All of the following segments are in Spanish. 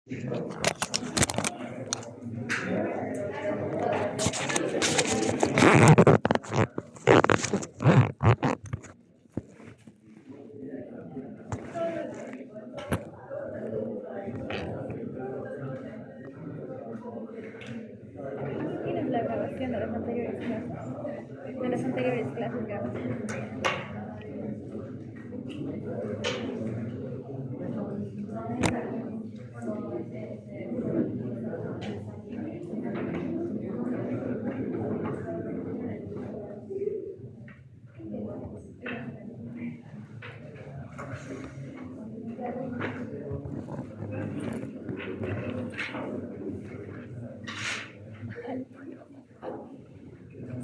Tienes la grabación de las anteriores clases. De las anteriores clases grabadas.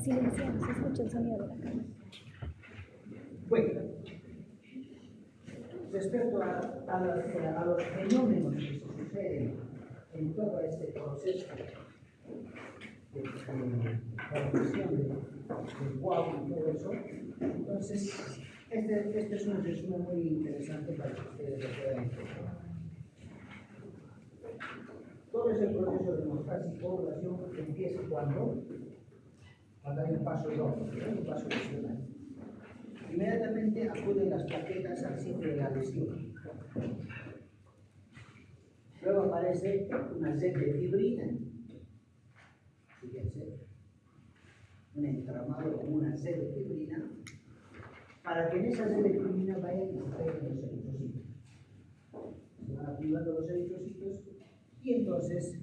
Silenciado, se escucha el sonido de la cámara. Bueno, respecto a los fenómenos que se suceden en todo este proceso de formación del guau y todo eso, entonces este es un resumen muy interesante para que ustedes lo puedan entender. Todo ese proceso de democracia y población empieza cuando hay un paso doble, un paso adicional. Inmediatamente acuden las plaquetas al sitio de la lesión. Luego aparece una sed de fibrina. Fíjense, un entramado con una sed de fibrina, para que en esa sed de fibrina vayan y se peguen los eritrocitos. Se van activando los eritrocitos y entonces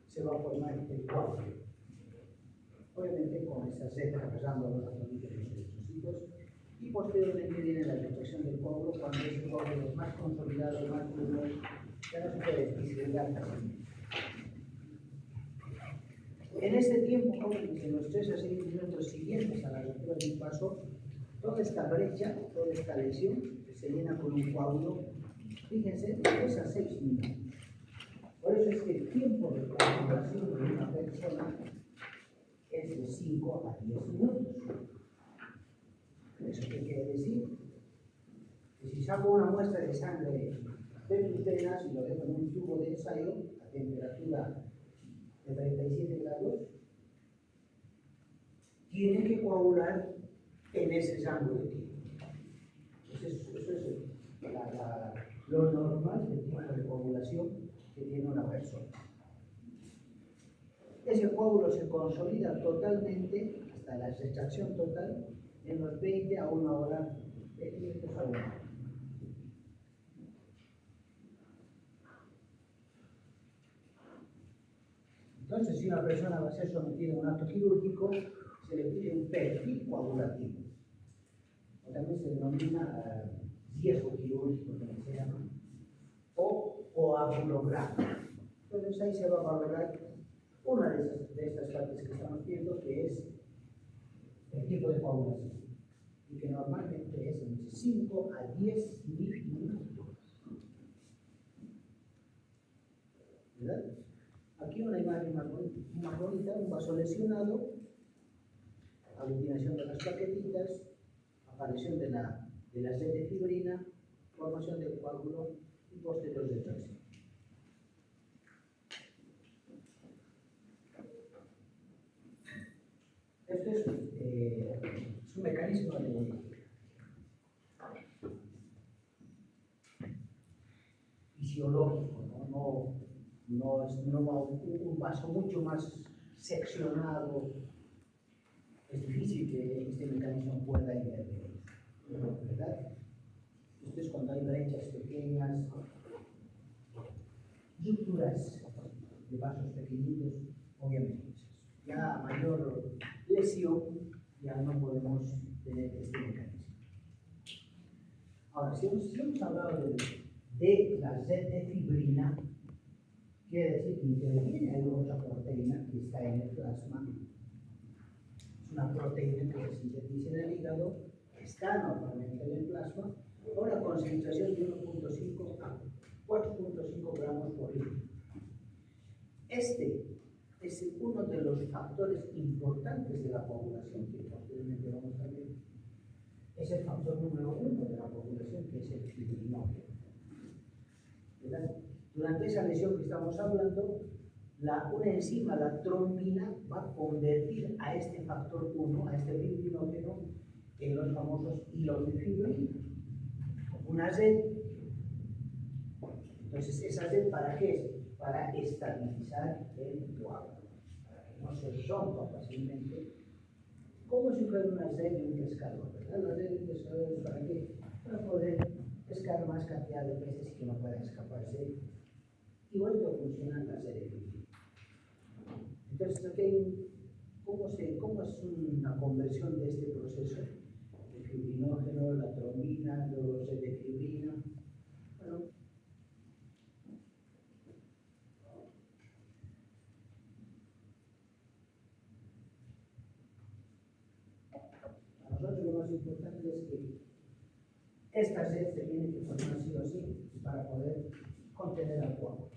se va a formar el coágulo. Obviamente con esa sed pasando los atomitos de los eritrocitos, y posteriormente viene la detección del coágulo cuando ese coágulo es más consolidado, más duro, ya no se puede disgregar fácilmente. En este tiempo, jóvenes, en los 3 a 6 minutos siguientes a la ruptura del paso, toda esta brecha, toda esta lesión, se llena con un coágulo, fíjense, de 3 a 6 minutos. Por eso es que el tiempo de coagulación de una persona es de 5 a 10 minutos. ¿Eso qué quiere decir? Que si saco una muestra de sangre de tus venas y lo dejo en un tubo de ensayo a temperatura de 37 grados, tiene que coagular en ese rango de tiempo. Eso es lo normal del tiempo de coagulación que tiene una persona. Ese coágulo se consolida totalmente hasta la extracción total en los 20 a 1 hora, 20 minutos a 1 hora. Entonces, si una persona va a ser sometida a un acto quirúrgico, se le pide un perfil coagulativo. O también se denomina riesgo quirúrgico, como se llama, o coagulograma. Entonces, ahí se va a valorar una de estas partes que estamos viendo, que es el tipo de coagulación, y que normalmente es entre 5 a 10 minutos. ¿Verdad? Aquí una imagen más bonita, un vaso lesionado, aglutinación de las plaquetitas, aparición de la sed de fibrina, formación del coágulo y posterior retracción. Esto es un mecanismo fisiológico, no es un vaso mucho más seccionado. Es difícil que este mecanismo pueda intervenir, ¿verdad? Esto es cuando hay brechas pequeñas, rupturas de vasos pequeñitos, obviamente. Ya a mayor lesión, ya no podemos tener este mecanismo. Ahora, si hemos hablado de la sed de fibrina, quiere decir que interviene hay otra proteína que está en el plasma. Es una proteína que se sintetiza en el hígado, está normalmente en el plasma, con la concentración de 1.5 a 4.5 gramos por litro. Este es uno de los factores importantes de la coagulación, que posteriormente vamos a ver. Es el factor número 1 de la coagulación, que es el fibrinógeno. ¿Verdad? Durante esa lesión que estamos hablando, una enzima, la trombina, va a convertir a este factor 1, a este fibrinógeno, en los famosos hilos de fibrina. Una Z. Entonces, ¿esa Z para qué es? Para estabilizar el coágulo, para que no se rompa fácilmente, como si fuera una Z de un pescador, ¿verdad? La Z de un pescador es para qué? Para poder pescar más cantidad de peces y que no puedan escaparse. Igual que funcionan las Z de fibrina. Entonces, aquí hay ¿cómo es una conversión de este proceso? El fibrinógeno, la trombina, luego los Z de fibrina. Bueno, a nosotros lo más importante es que esta Z se tiene que formar sí o sí para poder contener al coágulo.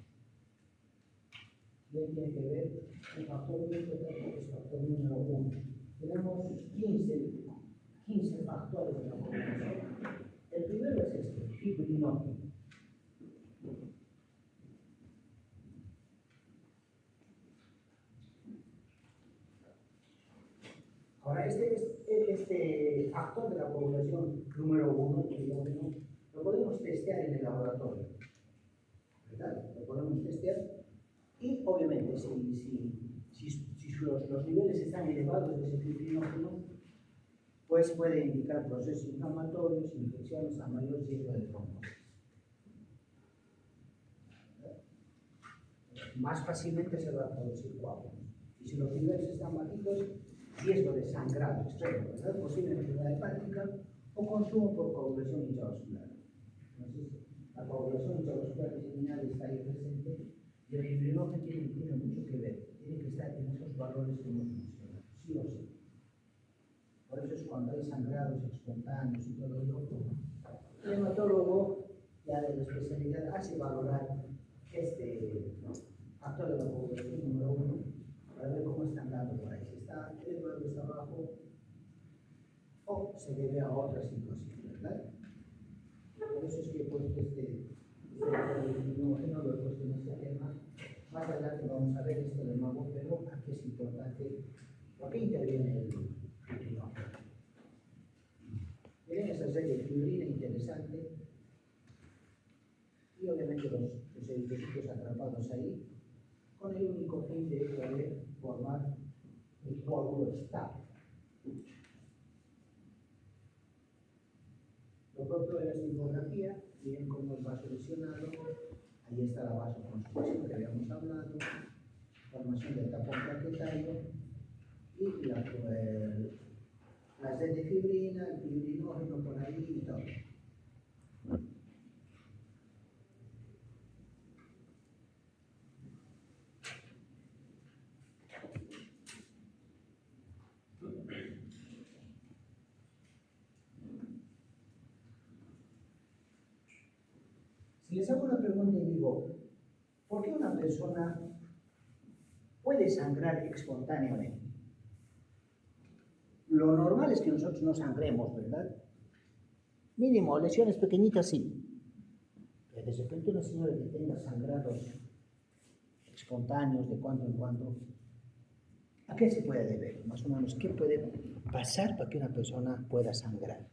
Y ahí tiene que ver el factor muy importante, que es el factor número 1. Tenemos 15 factores de la coagulación. El primero es este, fibrinógeno. Ahora, este factor de la coagulación número 1, fibrinógeno, lo podemos testear en el laboratorio, ¿verdad? Lo podemos testear y, obviamente, si los niveles están elevados de ese fibrinógeno, pues puede indicar procesos inflamatorios, infecciones a mayor riesgo de trombosis. Más fácilmente se va a producir coágulos. Y si los niveles están bajitos, riesgo de sangrado extremo, ¿verdad? Posible enfermedad hepática o consumo por coagulación intravascular. Entonces, la coagulación intravascular disseminada está ahí presente y el fibrinógeno tiene mucho que ver. Tiene que estar en esos valores que hemos mencionado, sí o sí. Por eso es cuando hay sangrados espontáneos y todo ello, el hematólogo ya de la especialidad hace valorar este factor de la coagulación número 1 para ver cómo están dando por ahí, si está elevado, está abajo, o se debe a otra situación, ¿verdad? Por eso es que he puesto este fibrinógeno, lo he puesto en este tema. Más adelante vamos a ver esto de nuevo, pero aquí es importante, ¿por qué interviene el fibrinógeno? Miren esa serie de fibrina interesante, y obviamente los eritrocitos atrapados ahí, con el único fin de poder formar el coágulo estable. Lo propio de esta infografía, miren cómo es vasodilacionado, ahí está la vasoconstricción que habíamos hablado, formación del tapón plaquetario y la Z de fibrina, el fibrinógeno por ahí y todo. Si les hago una pregunta y digo, ¿por qué una persona puede sangrar espontáneamente? Lo normal es que nosotros no sangremos, ¿verdad? Mínimo, lesiones pequeñitas sí. Pero de repente una señora que tenga sangrados espontáneos de cuando en cuando, ¿a qué se puede deber? Más o menos, ¿qué puede pasar para que una persona pueda sangrar?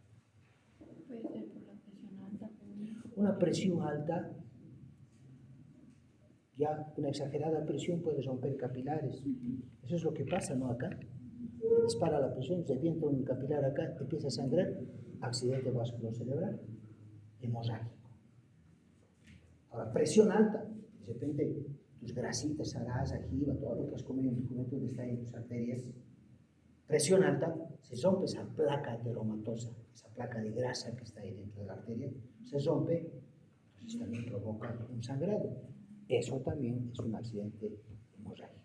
Puede ser por la presión alta. Una presión alta, ya una exagerada presión puede romper capilares. Eso es lo que pasa, ¿no? Acá dispara la presión, se revienta un capilar acá, empieza a sangrar, accidente vasculocerebral, hemorrágico. Ahora, presión alta, de repente tus grasitas, grasa, jiba, todo lo que has comido en tu juventud está en tus arterias. Presión alta, se rompe esa placa ateromatosa, esa placa de grasa que está ahí dentro de la arteria, se rompe, entonces también provoca un sangrado. Eso también es un accidente hemorrágico.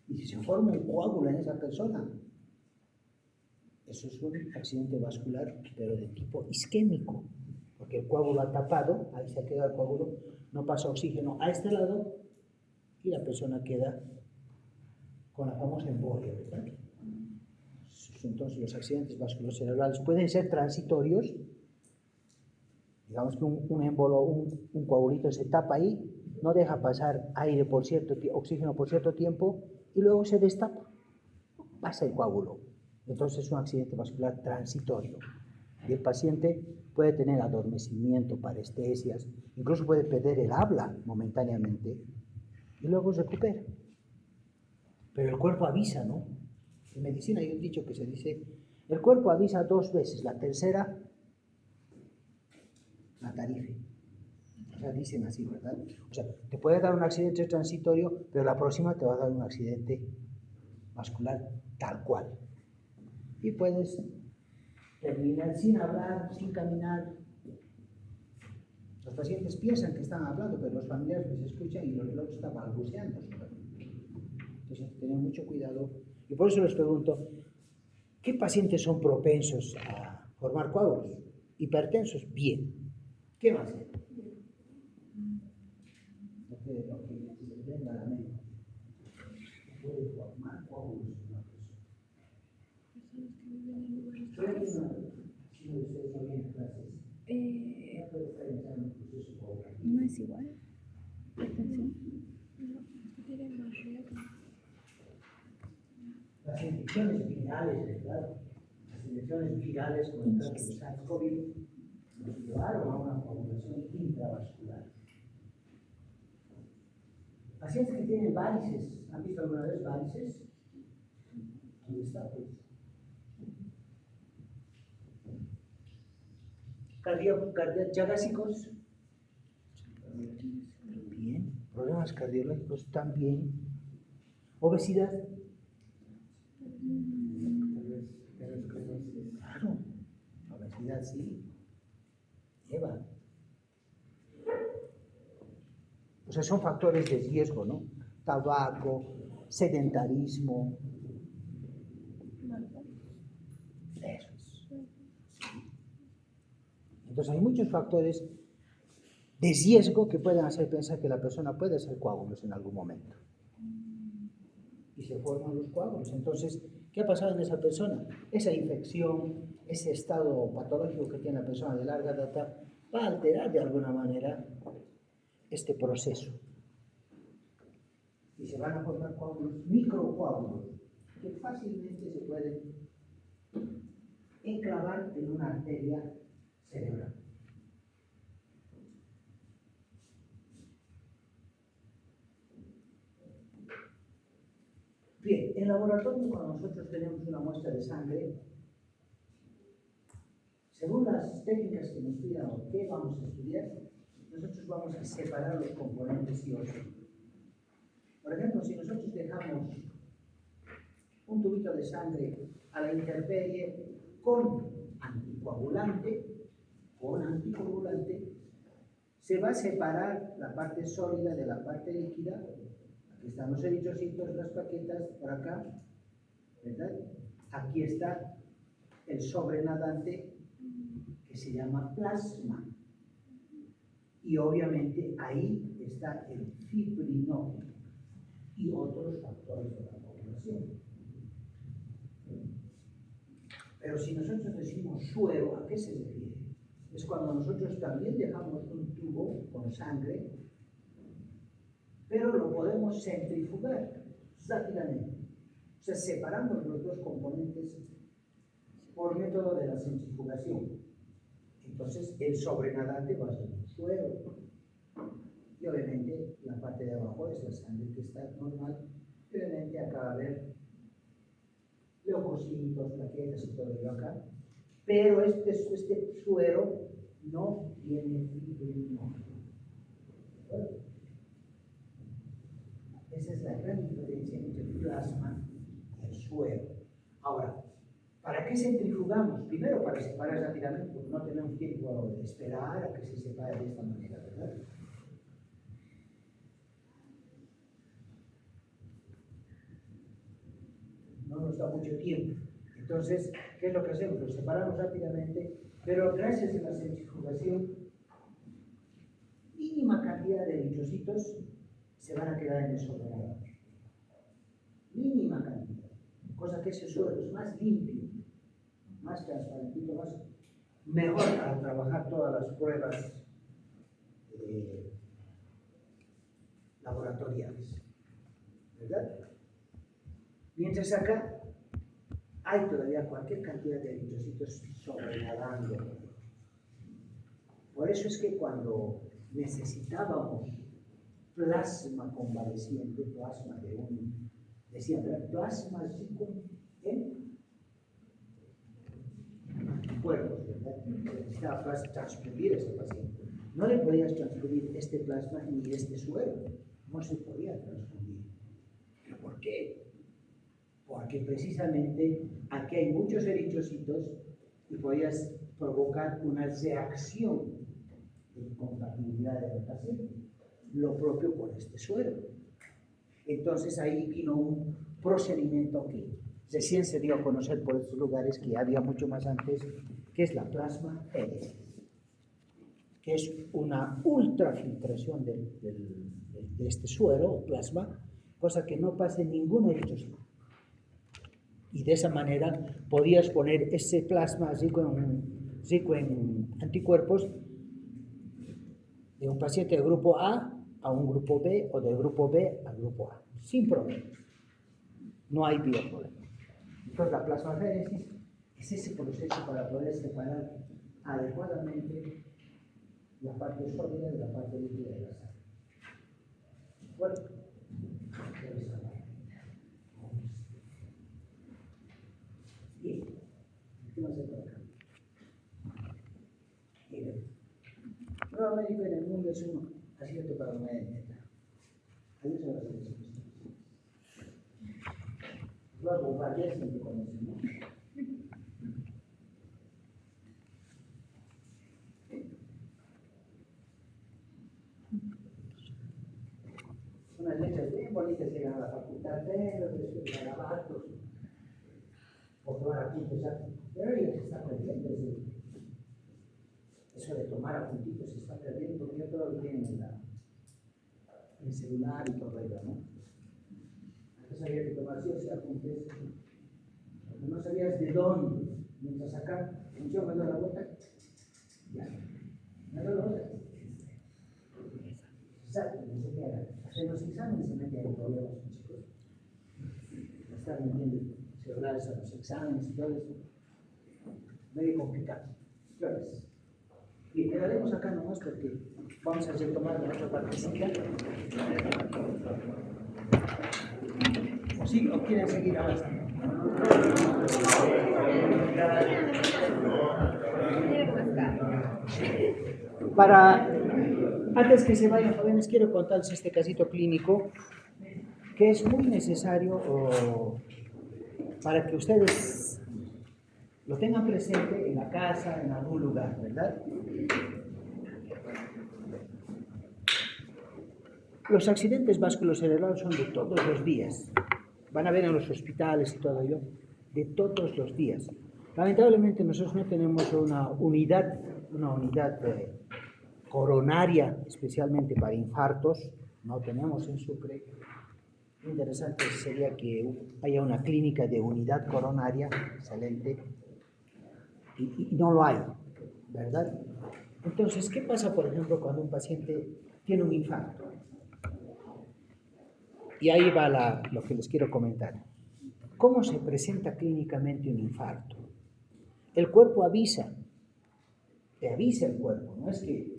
Y si se forma un coágulo en esa persona, eso es un accidente vascular, pero de tipo isquémico, porque el coágulo ha tapado, ahí se ha quedado el coágulo, no pasa oxígeno a este lado y la persona queda con la famosa embolia, ¿verdad? Entonces los accidentes vasculocerebrales pueden ser transitorios Digamos que un émbolo, un coagulito se tapa ahí, no deja pasar aire por oxígeno por cierto tiempo y luego se destapa, pasa el coágulo. Entonces es un accidente vascular transitorio. Y el paciente puede tener adormecimiento, parestesias, incluso puede perder el habla momentáneamente y luego recupera. Pero el cuerpo avisa, ¿no? En medicina hay un dicho que se dice, el cuerpo avisa 2 veces, la tercera la tarife. O sea, dicen así, ¿verdad? O sea, te puede dar un accidente transitorio, pero la próxima te va a dar un accidente vascular tal cual. Y puedes terminar sin hablar, sin caminar. Los pacientes piensan que están hablando, pero los familiares les escuchan y los locos están balbuceando. Entonces hay que tener mucho cuidado. Y por eso les pregunto, ¿qué pacientes son propensos a formar coágulos? Hipertensos, bien. ¿Qué más? Lo que les venga a la mente. Puede formar coágulos en una persona. Si ustedes no vienen clases, puede estar entrando en proceso coagulante. No es igual. Atención. No, tiene más riesgo. Las infecciones virales, ¿verdad? Las infecciones virales con el caso de SARS-CoV nos llevaron a una coagulación intravascular. Pacientes que tienen varices, ¿han visto alguna vez varices? ¿Dónde está? Pues? Cardiogásicos. Bien. Problemas cardiológicos también. Obesidad. Claro. Obesidad sí. Lleva. O sea, son factores de riesgo, ¿no? Tabaco, sedentarismo. Eso es. Entonces hay muchos factores de riesgo que pueden hacer pensar que la persona puede hacer coágulos en algún momento. Y se forman los coágulos. Entonces, ¿qué ha pasado en esa persona? Esa infección, ese estado patológico que tiene la persona de larga data, va a alterar de alguna manera este proceso. Y se van a formar coágulos, microcoágulos, que fácilmente se pueden enclavar en una arteria cerebral. Bien, en laboratorio cuando nosotros tenemos una muestra de sangre, según las técnicas que nos pidan o qué vamos a estudiar, nosotros vamos a separar los componentes y otros. Por ejemplo, si nosotros dejamos un tubito de sangre a la intemperie con anticoagulante, se va a separar la parte sólida de la parte líquida. Aquí están los eritrocitos, las plaquetas, por acá, ¿verdad? Aquí está el sobrenadante que se llama plasma. Y obviamente ahí está el fibrinógeno y otros factores de la coagulación. Pero si nosotros decimos suero, ¿a qué se refiere? Es cuando nosotros también dejamos un tubo con sangre, pero lo podemos centrifugar rápidamente. O sea, separamos los dos componentes por método de la centrifugación. Entonces, el sobrenadante va a ser un suero. Y obviamente, la parte de abajo es la sangre que está normal. Y obviamente, acá va a haber leucocitos, plaquetas y todo ello acá. Pero este suero no tiene fibrinógeno. Esa es la gran diferencia entre el plasma y el suero. Ahora, ¿para qué centrifugamos? Primero, para separar rápidamente, porque no tenemos tiempo de esperar a que se separe de esta manera, ¿verdad? No nos da mucho tiempo. Entonces, ¿qué es lo que hacemos? Lo separamos rápidamente, pero gracias a la centrifugación, mínima cantidad de eritrocitos se van a quedar en el sobrenadante. Mínima cantidad. Cosa que ese suero es más limpio, más transparentito, más mejor al trabajar todas las pruebas laboratoriales, ¿verdad? Mientras acá hay todavía cualquier cantidad de eritrocitos sobrenadando. Por eso es que cuando necesitábamos plasma convaleciente, plasma de un, decían, plasma en cuerpos, ¿verdad? Necesitaba transfundir a ese paciente. No le podías transfundir este plasma ni este suero, no se podía transfundir. ¿Pero por qué? Porque precisamente aquí hay muchos eritrocitos y podías provocar una reacción de incompatibilidad del paciente. Lo propio con este suero. Entonces ahí vino un procedimiento que recién se dio a conocer por estos lugares que había mucho más antes, que es la plasmaféresis, que es una ultrafiltración de este suero o plasma, cosa que no pasa en ningún eritrocito. Y de esa manera podías poner ese plasma rico en anticuerpos de un paciente de grupo A un grupo B o del grupo B al grupo A, sin problema. No hay problema. Entonces la plasmaféresis es ese proceso para poder separar adecuadamente la parte sólida de la parte líquida de la sangre. Bueno, bien, ¿qué más se puede acá? Miren, nuevo médico en el mundo es uno, ha sido tocado una neta. Adiós a las elecciones. Luego, varias sin que conocemos. Unas letras bien bonitas llegan a la facultad, pero después de garabatos, o tomar apuntes, pero ya se está perdiendo eso de tomar apuntitos, se está perdiendo porque ya todo lo tienen en el celular y todo ello, ¿no? Antes había que tomar sí o sí apuntes, porque no sabías de dónde, mientras acá, yo me doy la vuelta, ya, me doy la vuelta. Exacto, no sé qué haga. Hasta en los exámenes se meten en problemas, chicos. Están metiendo celulares a los exámenes y todo eso. Medio complicado. Entonces, y quedaremos acá nomás porque vamos a retomar la otra partecita. ¿O quieren seguir avanzando? Antes que se vayan, jóvenes, quiero contarles este casito clínico que es muy necesario para que ustedes lo tengan presente en la casa, en algún lugar, ¿verdad? Los accidentes vasculocerebrales son de todos los días. Van a ver en los hospitales y todo ello, de todos los días. Lamentablemente nosotros no tenemos una unidad coronaria, especialmente para infartos, no tenemos en Sucre. Lo interesante sería que haya una clínica de unidad coronaria, excelente, y no lo hay, ¿verdad? Entonces, ¿qué pasa, por ejemplo, cuando un paciente tiene un infarto? Y ahí va lo que les quiero comentar. ¿Cómo se presenta clínicamente un infarto? El cuerpo avisa, te avisa el cuerpo, no es que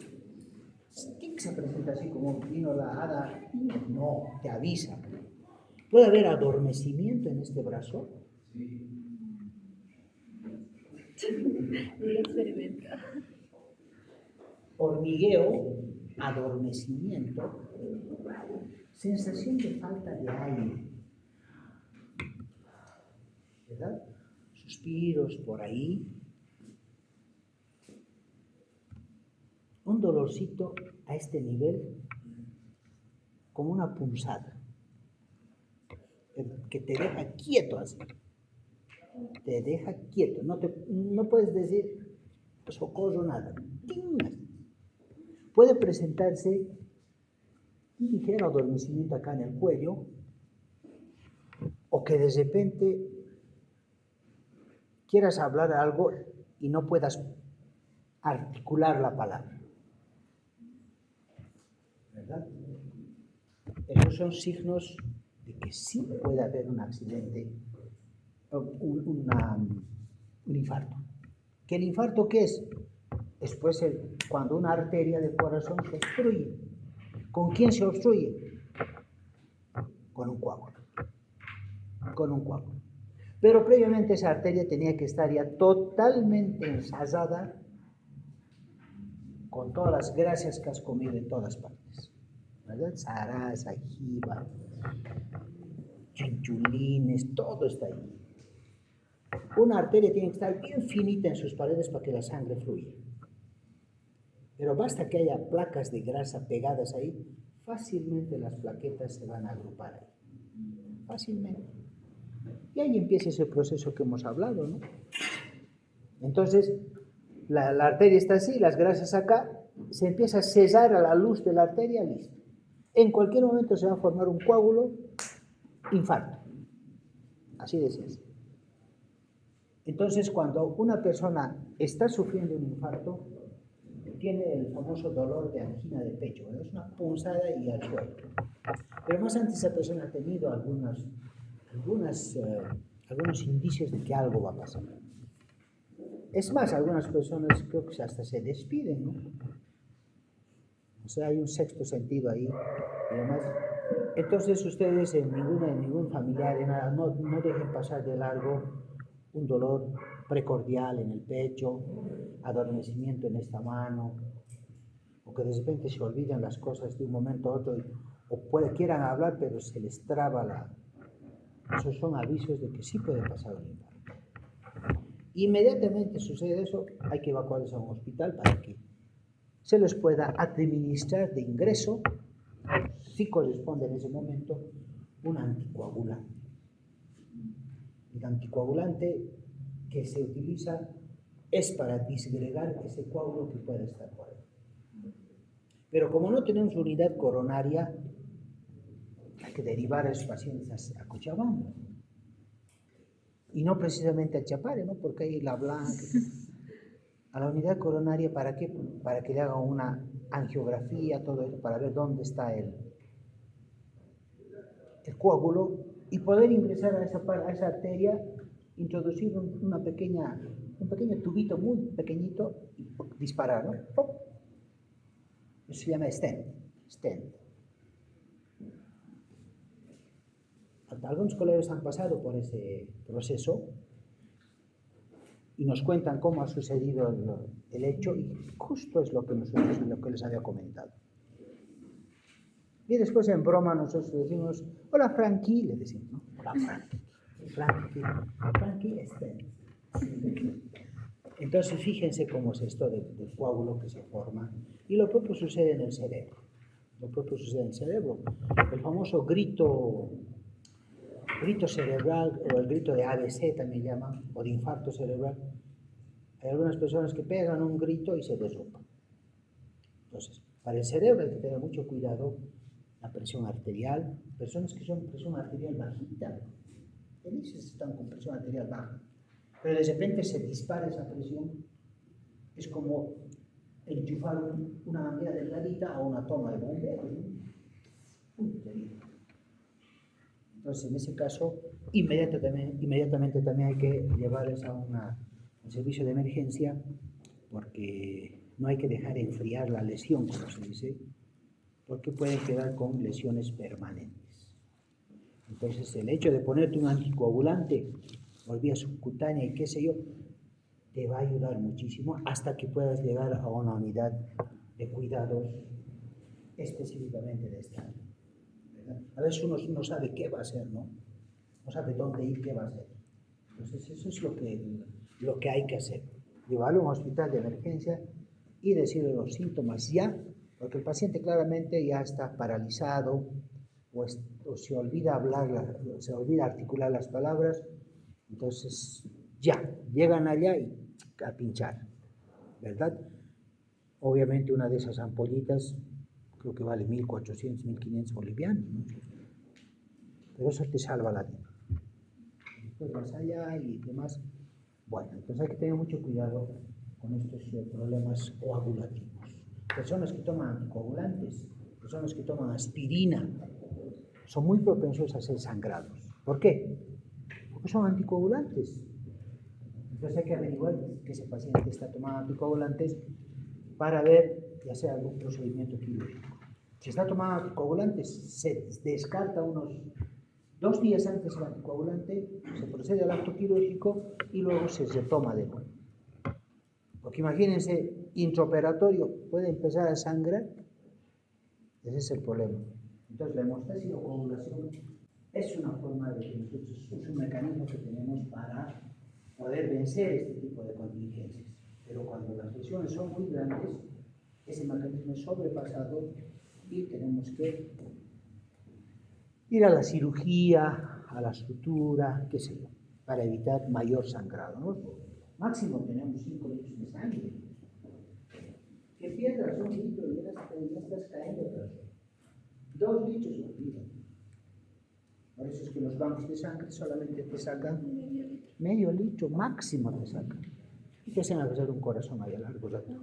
se presenta así como vino la hada, no, te avisa. ¿Puede haber adormecimiento en este brazo? Sí. Lo experimento. Hormigueo, adormecimiento, sensación de falta de aire, ¿verdad? Suspiros por ahí, un dolorcito a este nivel, como una punzada, que te deja quieto así, te deja quieto, no puedes decir socorro, nada. Puede presentarse un ligero adormecimiento acá en el cuello, o que de repente quieras hablar algo y no puedas articular la palabra. ¿Verdad? Esos son signos de que sí puede haber un accidente, un infarto. ¿Que el infarto qué es? Es pues cuando una arteria del corazón se obstruye. ¿Con quién se obstruye? Con un coágulo. Con un coágulo. Pero previamente esa arteria tenía que estar ya totalmente ensayada con todas las grasas que has comido en todas partes. ¿Verdad? Zaraza, jiba, chinchulines, todo está ahí. Una arteria tiene que estar bien finita en sus paredes para que la sangre fluya. Pero basta que haya placas de grasa pegadas ahí, fácilmente las plaquetas se van a agrupar ahí. Fácilmente. Y ahí empieza ese proceso que hemos hablado, ¿no? Entonces, la arteria está así, las grasas acá, se empieza a cesar a la luz de la arteria, listo. En cualquier momento se va a formar un coágulo, infarto. Así de sencillo. Entonces, cuando una persona está sufriendo un infarto, tiene el famoso dolor de angina de pecho, ¿verdad? Es una punzada y al suelo. Pero más antes esa persona ha tenido algunos indicios de que algo va a pasar. Es más, algunas personas creo que hasta se despiden, ¿no? O sea, hay un sexto sentido ahí y demás. Entonces ustedes en ningún familiar, en nada, no dejen pasar de largo un dolor precordial en el pecho, adormecimiento en esta mano, o que de repente se olvidan las cosas de un momento a otro, quieran hablar, pero se les traba Esos son avisos de que sí puede pasar un infarto. Inmediatamente sucede eso, hay que evacuarlos a un hospital para que se les pueda administrar de ingreso, si corresponde en ese momento, un anticoagulante. El anticoagulante que se utiliza es para disgregar ese coágulo que puede estar por ahí. Pero como no tenemos unidad coronaria, hay que derivar a esos pacientes a Cochabamba. Y no precisamente a Chapare, ¿no? Porque hay la Blanca. A la unidad coronaria, ¿para qué? Para que le hagan una angiografía, todo eso, para ver dónde está el coágulo y poder ingresar a esa arteria, introducir un pequeño tubito muy pequeñito y disparar, ¿no? ¡Pum! Eso se llama stent. Algunos colegas han pasado por ese proceso y nos cuentan cómo ha sucedido el hecho y justo es lo que les había comentado. Y después en broma nosotros decimos, hola Frankie, le decimos, ¿no? Hola Frankie stent. Entonces fíjense cómo es esto del coágulo que se forma y lo propio sucede en el cerebro. El famoso grito cerebral o el grito de ABC también llaman, o de infarto cerebral. Hay algunas personas que pegan un grito y se derrumban. Entonces, para el cerebro hay que tener mucho cuidado, la presión arterial, personas que son presión arterial bajita, felices están con presión arterial baja, pero de repente se dispara esa presión, es como enchufar una manguera delgadita a una toma de bomberos, ¿no? Entonces, en ese caso, inmediatamente también hay que llevarles a un servicio de emergencia, porque no hay que dejar enfriar la lesión, como se dice, porque pueden quedar con lesiones permanentes. Entonces, el hecho de ponerte un anticoagulante por vía subcutánea y qué sé yo, te va a ayudar muchísimo hasta que puedas llegar a una unidad de cuidados específicamente de esta área. A veces uno no sabe qué va a hacer, ¿no? No sabe dónde ir, qué va a hacer. Entonces, eso es lo que hay que hacer. Llevarlo a un hospital de emergencia y decirle los síntomas ya, porque el paciente claramente ya está paralizado o se olvida se olvida articular las palabras. Entonces, ya, llegan allá y a pinchar, ¿verdad? Obviamente una de esas ampollitas creo que vale 1.400, 1.500 bolivianos, ¿no? Pero eso te salva la vida. Después vas allá y demás. Bueno, entonces hay que tener mucho cuidado con estos problemas coagulativos. Personas que toman anticoagulantes, personas que toman aspirina, son muy propensos a ser sangrados. ¿Por qué? Porque son anticoagulantes. Entonces hay que averiguar que ese paciente está tomando anticoagulantes para ver, ya sea algún procedimiento quirúrgico. Si está tomando anticoagulantes, se descarta unos 2 días antes el anticoagulante, se procede al acto quirúrgico y luego se retoma de nuevo. Porque imagínense, intraoperatorio puede empezar a sangrar. Ese es el problema. Entonces la hemostasis o coagulación es una forma de que nosotros, es un mecanismo que tenemos para poder vencer este tipo de contingencias. Pero cuando las lesiones son muy grandes, ese mecanismo es sobrepasado y tenemos que ir a la cirugía, a la sutura, qué sé yo, para evitar mayor sangrado, ¿no? Máximo tenemos 5 litros de sangre. Que pierdas 1 litro y ya estás cayendo atrás. 2 litros lo olvidan. Por eso es que los bancos de sangre solamente te sacan medio litro, máximo te sacan. Y te hacen hacer un corazón ahí a largo rato.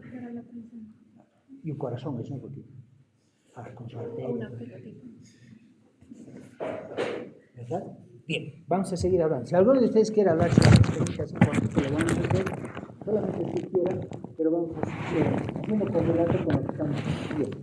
Y un corazón es un poquito. Con su arteria. ¿Verdad? Bien, vamos a seguir hablando. Si alguno de ustedes quiere hablar sobre las técnicas importantes, lo vamos a hacer, solamente si quieran, pero vamos a hacer haciendo correlato con lo que estamos viendo.